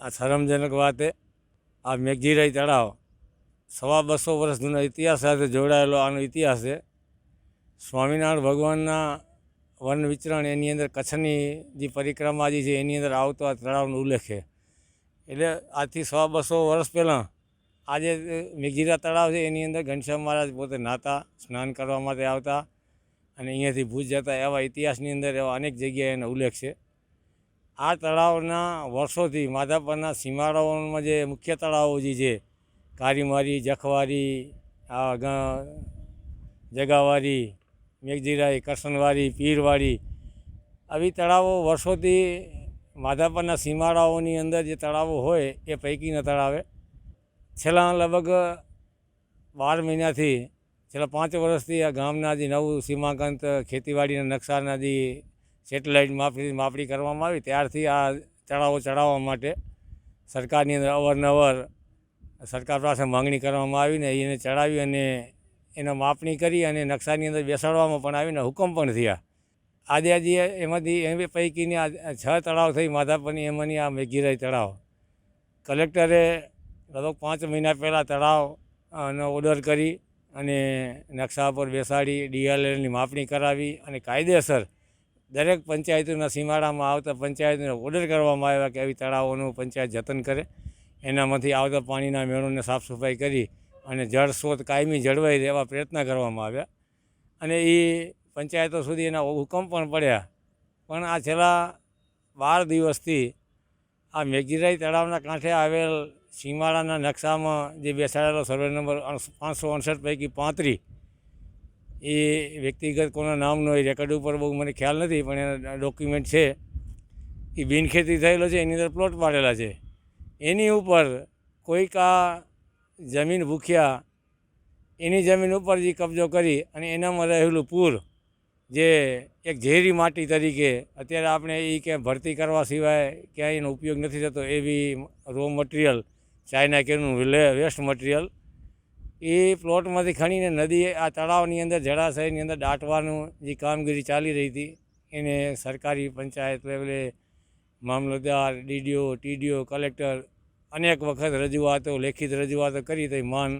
આ શરમજનક વાત છે. આ મેઘજીરાઈ તળાવ 250 વર્ષ જૂના ઇતિહાસ સાથે જોડાયેલો આનો ઇતિહાસ છે. સ્વામિનારાયણ ભગવાનના વન વિચરણ એની અંદર કચ્છની જે પરિક્રમા જે છે એની અંદર આવતો આ તળાવનો ઉલ્લેખ છે. એટલે આજથી 250 વર્ષ પહેલાં આ જે મેઘજીરા તળાવ છે એની અંદર ઘનશ્યામ મહારાજ પોતે નાહતા, સ્નાન કરવા માટે આવતા અને અહીંયાથી ભુજ જતા, એવા ઇતિહાસની અંદર એવા અનેક જગ્યાએ એનો ઉલ્લેખ છે. આ તળાવના વર્ષોથી માધાપરના સીમાડાઓમાં જે મુખ્ય તળાવો જે છે, કારીમારી, જખવારી, જગાવારી, મેઘજીરાઈ, કરસનવારી, પીરવાડી, આવી તળાવો વર્ષોથી માધાપરના સીમાડાઓની અંદર જે તળાવો હોય એ પૈકીના તળાવે છેલ્લા લગભગ 12 મહિનાથી, છેલ્લા 5 વર્ષથી આ ગામના જે નવું સીમાંકન ખેતીવાડીના નકશાના જે સેટેલાઇટ માપણી કરવામાં આવી ત્યારથી આ તળાવો ચડાવવા માટે સરકારની અંદર અવારનવાર સરકાર પાસે માંગણી કરવામાં આવીને એને ચડાવી અને એનો માપણી કરી અને નકશાની અંદર બેસાડવામાં પણ આવીને હુકમ પણ થયા. આજે એમાંથી એ પૈકીની આ 6 તળાવ થઈ માધાપરની, એમાંની આ મેઘજીરાઈ તળાવ. કલેક્ટરે લગભગ 5 મહિના પહેલાં તળાવનો ઓર્ડર કરી અને નકશા પર બેસાડી DLLની માપણી કરાવી અને કાયદેસર દરેક પંચાયતોના સીમાડામાં આવતા પંચાયતને ઓર્ડર કરવામાં આવ્યા કે આવી તળાવોનું પંચાયત જતન કરે, એનામાંથી આવતા પાણીના મેળોને સાફ સફાઈ કરી અને જળ સ્ત્રોત કાયમી જળવાઈ રહે એવા પ્રયત્ન કરવામાં આવ્યા. અને એ પંચાયતો સુધી એના હુકમ પણ પડ્યા. પણ આ છેલ્લા 12 દિવસથી આ મેઘજીરાઈ તળાવના કાંઠે આવેલ સીમાડાના નકશામાં જે બેસાડેલો સર્વે નંબર 559 પૈકી 35 એ વ્યક્તિગત કોના નામનો એ રેકર્ડ ઉપર બહુ મને ખ્યાલ નથી, પણ એના ડોક્યુમેન્ટ છે. એ બિનખેતી થયેલો છે, એની અંદર પ્લોટ પાડેલા છે. એની ઉપર કોઈક આ જમીન ભૂખ્યા એની જમીન ઉપર જે કબજો કરી અને એનામાં રહેલું પૂર, જે એક ઝેરી માટી તરીકે અત્યારે આપણે એ ક્યાંય ભરતી કરવા સિવાય ક્યાંય એનો ઉપયોગ નથી થતો એવી રો મટીરિયલ, ચાઇના કેનું વેસ્ટ મટીરિયલ, એ પ્લોટમાંથી ખણીને નદી આ તળાવની અંદર જળાશયની અંદર દાટવાનું જે કામગીરી ચાલી રહી હતી એને સરકારી પંચાયત લેવલે મામલતદાર, DDO, TDO, કલેક્ટર અનેક વખત રજૂઆતો, લેખિત રજૂઆતો કરી તો માન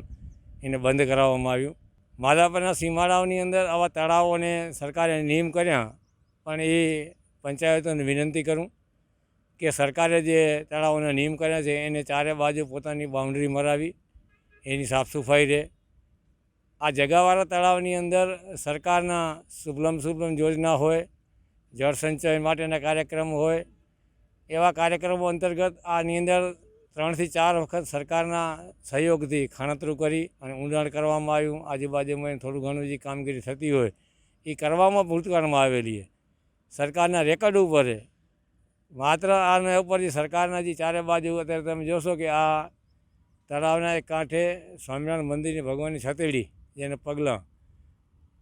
એને બંધ કરાવવામાં આવ્યું. માધાપરના સીમાડાઓની અંદર આવા તળાવોને સરકારે નિયમ કર્યા, પણ એ પંચાયતોને વિનંતી કરું કે સરકારે જે તળાવોના નિયમ કર્યા છે એને ચારે બાજુ પોતાની બાઉન્ડ્રી મરાવી એની સાફ સફાઈ રહે. આ જગાવાળા તળાવની અંદર સરકારના શુભલમ યોજના હોય, જળ સંચય માટેના કાર્યક્રમો હોય, એવા કાર્યક્રમો અંતર્ગત આની અંદર 3 થી 4 વખત સરકારના સહયોગથી ખાણતરું કરી અને ઊંડાણ કરવામાં આવ્યું. આજુબાજુમાં થોડું ઘણું જે કામગીરી થતી હોય એ કરવામાં ભૂતકાળમાં આવેલી છે. સરકારના રેકર્ડ ઉપર છે. માત્ર આના ઉપર જે સરકારના જે ચારે બાજુ અત્યારે તમે જોશો કે આ તળાવના એક કાંઠે સ્વામિનારાયણ મંદિરની ભગવાનની છતેડી, જેને પગલાં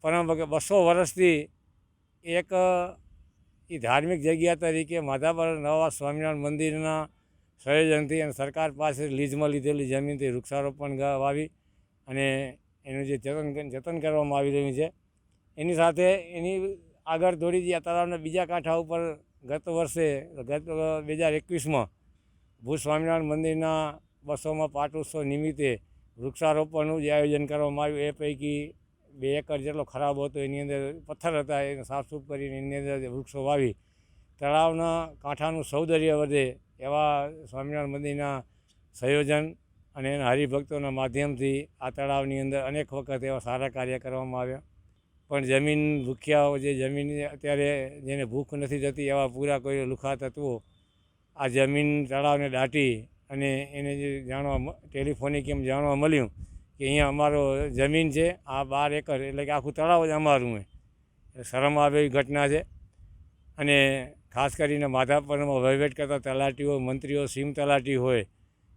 પરમ 200 વર્ષથી એક એ ધાર્મિક જગ્યા તરીકે માધાપર નવા સ્વામિનારાયણ મંદિરના સંયોજનથી અને સરકાર પાસે લીઝમાં લીધેલી જમીનથી વૃક્ષારોપણ વાવી અને એનું જે જતન કરવામાં આવી રહ્યું છે. એની સાથે એની આગળ થોડી જે આ તળાવના બીજા કાંઠા ઉપર ગત 2021માં ભુજ સ્વામિનારાયણ મંદિરના 200મા પાટોત્સવ નિમિત્તે વૃક્ષારોપણનું જે આયોજન કરવામાં આવ્યું એ પૈકી 2 એકર જેટલો ખરાબ હતો, એની અંદર પથ્થર હતા, એને સાફસૂફ કરીને એની અંદર વૃક્ષો વાવી તળાવના કાંઠાનું સૌંદર્ય વધે એવા સ્વામિનારાયણ મંદિરના સંયોજન અને એના હરિભક્તોના માધ્યમથી આ તળાવની અંદર અનેક વખત એવા સારા કાર્ય કરવામાં આવ્યા. પણ જમીન ભૂખ્યાઓ, જે જમીન અત્યારે જેને ભૂખ નથી થતી એવા પૂરા કોઈ લુખા તત્વો આ જમીન તળાવને દાટી અને એને જે ટેલિફોનિક એમ જાણવા મળ્યું કે અહીંયા અમારો જમીન છે આ 12 એકર, એટલે કે આખું તળાવ જ અમારું હોય. શરમ આવે એવી ઘટના છે. અને ખાસ કરીને માધાપરમાં વહીવટ કરતા તલાટીઓ, મંત્રીઓ, સીમ તલાટી હોય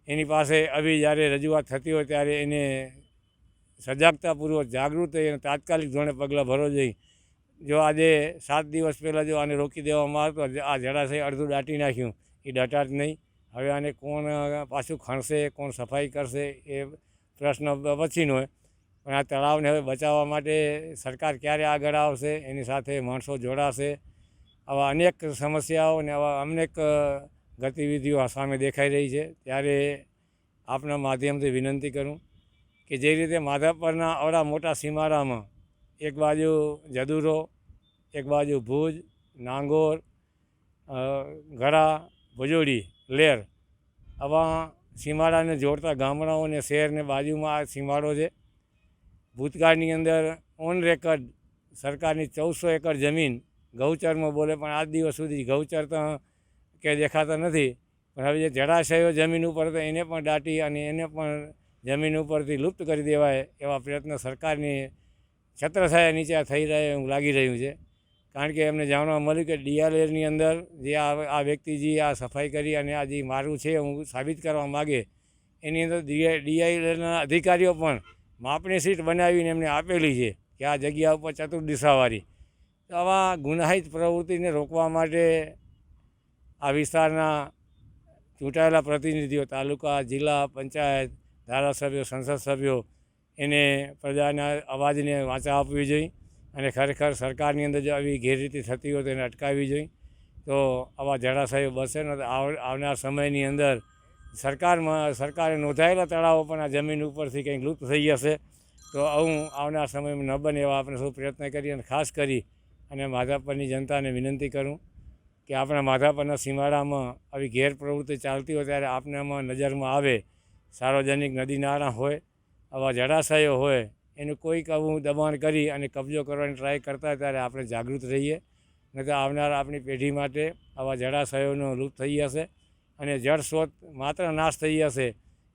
એની પાસે આવી જ્યારે રજૂઆત થતી હોય ત્યારે એને સજાગતાપૂર્વક જાગૃત થઈ અને તાત્કાલિક ધોરણે પગલાં ભરવા જોઈએ. જો આજે 7 દિવસ પહેલાં જો આને રોકી દેવામાં આવતો, આ જળાશય અડધું દાટી નાખ્યું, એ દાટા જ નહીં. હવે આને કોણ પાછું ખણશે, કોણ સફાઈ કરશે એ પ્રશ્ન પછીનો હોય. પણ આ તળાવને હવે બચાવવા માટે સરકાર ક્યારે આગળ આવશે, એની સાથે માણસો જોડાશે. આવા અનેક સમસ્યાઓ અને આવા અનેક ગતિવિધિઓ આ સામે દેખાઈ રહી છે, ત્યારે આપના માધ્યમથી વિનંતી કરું કે જે રીતે માધાપરના આવડા મોટા સીમાડામાં એક બાજુ જદુરો, એક બાજુ ભુજ, નાંગોર, ગળા, ભુજોડી, લેર, આવા સીમાડાને જોડતા ગામડાઓ અને શહેરને બાજુમાં આ સીમાડો છે. ભૂતકાળની અંદર ઓન રેકર્ડ સરકારની 1400 એકર જમીન ગૌચરમાં બોલે, પણ આજ દિવસ સુધી ગૌચર તો કે દેખાતા નથી. પણ હવે જે જળાશયો જમીન ઉપર તો એને પણ દાટી અને એને પણ જમીન ઉપરથી લુપ્ત કરી દેવાય એવા પ્રયત્ન સરકારની છત્રછાયા નીચે થઈ રહ્યા એવું લાગી રહ્યું છે. કારણ કે એમને જાણવા મળ્યું કે ડીઆરએલની અંદર જે આ વ્યક્તિજી આ સફાઈ કરી અને આ જે મારું છે હું સાબિત કરવા માગે, એની અંદર ડીઆરએલના અધિકારીઓ પણ માપણી સીટ બનાવીને એમને આપેલી છે કે આ જગ્યા ઉપર ચતુર્દિશાવાળી. તો આવા ગુનાહિત પ્રવૃત્તિને રોકવા માટે આ વિસ્તારના ચૂંટાયેલા પ્રતિનિધિઓ, તાલુકા, જિલ્લા પંચાયત, ધારાસભ્યો, સંસદ સભ્યો એને પ્રજાના અવાજને વાચા આપવી જોઈએ અને ખરેખર સરકારની અંદર જો આવી ગેરરીતિ થતી હોય તો એને અટકાવવી જોઈએ. તો આવા જળાશયો બસે ને આવનાર સમયની અંદર સરકારે નોંધાયેલા તળાવો પણ આ જમીન ઉપરથી કંઈક લુપ્ત થઈ જશે. તો આવું આવનાર સમયમાં ન બને એવા આપણે સૌ પ્રયત્ન કરીએ અને ખાસ કરી અને માધાપરની જનતાને વિનંતી કરું કે આપણા માધાપરના સીમાડામાં આવી ગેરપ્રવૃત્તિ ચાલતી હોય ત્યારે આપને આમાં નજરમાં આવે, સાર્વજનિક નદી નાળા હોય, આવા જળાશયો હોય, એનું કોઈક આવું દબાણ કરી અને કબજો કરવાની ટ્રાય કરતા હોય ત્યારે આપણે જાગૃત રહીએ. નહીં તો આવનાર આપણી પેઢી માટે આવા જળાશયોનો લુપ્ત થઈ જશે અને જળ સ્ત્રોત માત્ર નાશ થઈ જશે.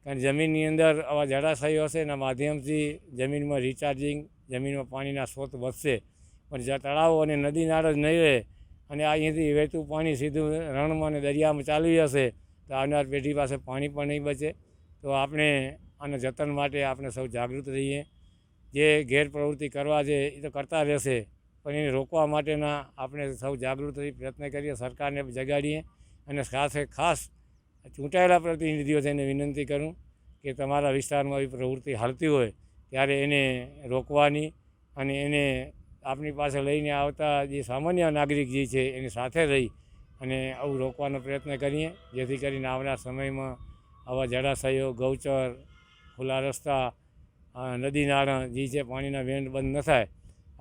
કારણ જમીનની અંદર આવા જળાશયો હશે એના માધ્યમથી જમીનમાં રિચાર્જિંગ, જમીનમાં પાણીના સ્ત્રોત વધશે. પણ જ્યાં તળાવો અને નદી નાળા જ નહીં રહે અને અહીંયાથી વહેતું પાણી સીધું રણમાં અને દરિયામાં ચાલી જશે તો આવનાર પેઢી પાસે પાણી પણ નહીં બચે. તો આપણે આના જતન માટે આપણે સૌ જાગૃત રહીએ. જે ગેરપ્રવૃત્તિ કરવા છે એ તો કરતા રહેશે, પણ એને રોકવા માટેના આપણે સૌ જાગૃત રહી પ્રયત્ન કરીએ, સરકારને જગાડીએ અને સાથે ખાસ ચૂંટાયેલા પ્રતિનિધિઓ થઈને વિનંતી કરું કે તમારા વિસ્તારમાં આવી પ્રવૃત્તિ હાલતી હોય ત્યારે એને રોકવાની અને એને આપણી પાસે લઈને આવતા જે સામાન્ય નાગરિક જે છે એની સાથે રહી અને આવું રોકવાનો પ્રયત્ન કરીએ, જેથી કરીને આવનાર સમયમાં આવા જળાશયો, ગૌચર, ખુલ્લા રસ્તા, નદી નાળા જે છે પાણીના વેણ બંધ ન થાય.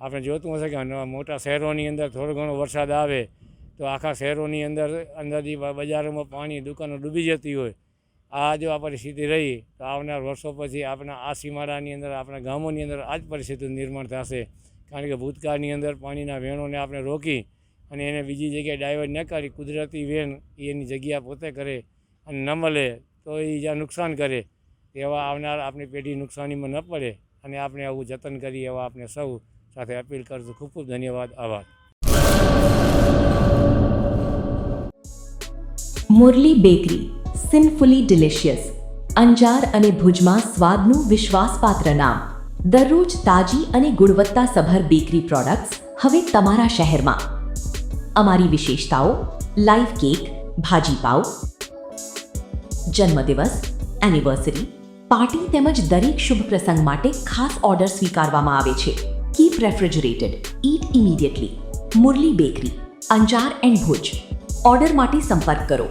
આપણે જોતું હશે કે મોટા શહેરોની અંદર થોડો ઘણો વરસાદ આવે તો આખા શહેરોની અંદરથી બજારોમાં પાણી, દુકાનો ડૂબી જતી હોય. આ જો આ પરિસ્થિતિ રહી તો આવનાર વર્ષો પછી આપણા આ સીમાડાની અંદર, આપણા ગામોની અંદર આ જ પરિસ્થિતિનું નિર્માણ થશે. કારણ કે ભૂતકાળની અંદર પાણીના વેણોને આપણે રોકી અને એને બીજી જગ્યાએ ડાયવર્ટ ન કરી કુદરતી વેણ એની જગ્યા પોતે કરે અને ન મળે તો એ જ્યાં નુકસાન કરે એવા આવનાર આપણી પેઢી નુકસાનીમાં ન પડે અને આપણે આવું જતન કરીએ એવા આપણે સૌ સાથે અપીલ કરશું. ખૂબ ખૂબ ધન્યવાદ. આભાર. મુરલી બેકરી, સિન્ફુલી ડિલિશિયસ, અંજાર અને ભુજમાં સ્વાદનું વિશ્વાસપાત્ર નામ. દરરોજ તાજી અને ગુણવત્તાસભર બેકરી પ્રોડક્ટ્સ હવે તમારા શહેરમાં. અમારી વિશેષતાઓ: લાઈવ કેક, ભાજી પાવ, જન્મદિવસ, એનિવર્સરી, પાર્ટી તેમજ દરેક શુભ પ્રસંગ માટે ખાસ ઓર્ડર સ્વીકારવામાં આવે છે. Keep refrigerated, eat immediately. Murli bakery, Anjar and Bhuj. Order માટે સંપર્ક કરો.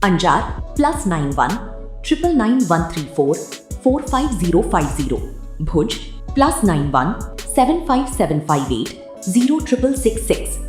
અંજાર +91 999 134 45050. ભુજ +91 75758 06666.